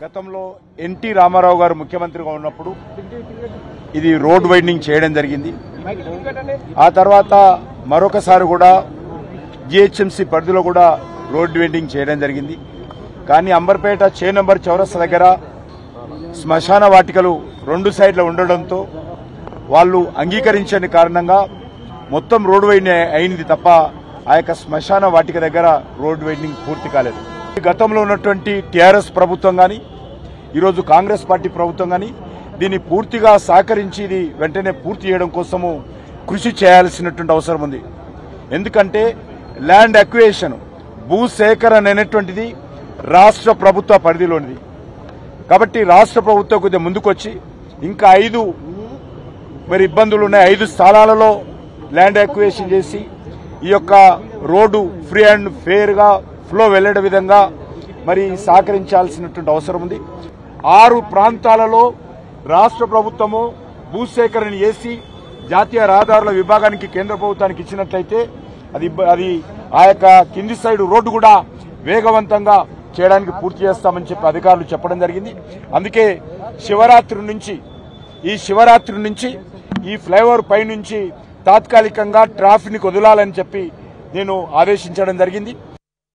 గతంలో ఎన్టీ రామారావు గారు ముఖ్యమంత్రిగా ఉన్నప్పుడు ఇది రోడ్ వైడనింగ్ చేయడం జరిగింది. ఆ తర్వాత మరొకసారి కూడా జిహెచ్ఎంసీ పరిధిలో కూడా రోడ్ వైడనింగ్ చేయడం జరిగింది. కానీ అంబర్పేట చేనంబర్ చౌరస్తా దగ్గర శ్మశాన వాటికలు 2 సైడ్ల ఉండడంతో వాళ్ళు అంగీకరించని కారణంగా మొత్తం రోడ్ వైడనింగ్ అయింది తప్ప ఆ యొక్క శ్మశాన వాటిక దగ్గర రోడ్ వైడనింగ్ పూర్తి కాలేదు. గతంలో ఉన్నటువంటి టీఆర్ఎస్ ప్రభుత్వం కానీ ఈరోజు కాంగ్రెస్ పార్టీ ప్రభుత్వం కానీ దీన్ని పూర్తిగా సహకరించి ఇది వెంటనే పూర్తి చేయడం కోసము కృషి చేయాల్సినటువంటి అవసరం ఉంది. ఎందుకంటే ల్యాండ్ అక్విజిషన్ భూసేకరణ అనేటువంటిది రాష్ట్ర ప్రభుత్వ పరిధిలోనిది. కాబట్టి రాష్ట్ర ప్రభుత్వం కొద్దిగా ముందుకొచ్చి ఇంకా 5 ఇబ్బందులు ఉన్నాయి. 5 స్థలాలలో ల్యాండ్ అక్విజిషన్ చేసి ఈ యొక్క రోడ్డు ఫ్రీ అండ్ ఫెయిర్ గా ఫ్లో వెళ్లే విధంగా సహకరించాల్సినటువంటి అవసరం ఉంది. 6 ప్రాంతాలలో రాష్ట్ర ప్రభుత్వము భూసేకరణ చేసి జాతీయ రహదారుల విభాగానికి కేంద్ర ప్రభుత్వానికి ఇచ్చినట్లయితే అది ఆ యొక్క కింది సైడ్ రోడ్డు కూడా వేగవంతంగా చేయడానికి పూర్తి చేస్తామని చెప్పి అధికారులు చెప్పడం జరిగింది. అందుకే శివరాత్రి నుంచి ఈ ఫ్లైఓవర్ పై నుంచి తాత్కాలికంగా ట్రాఫిక్ వదలాలని చెప్పి నేను ఆదేశించడం జరిగింది.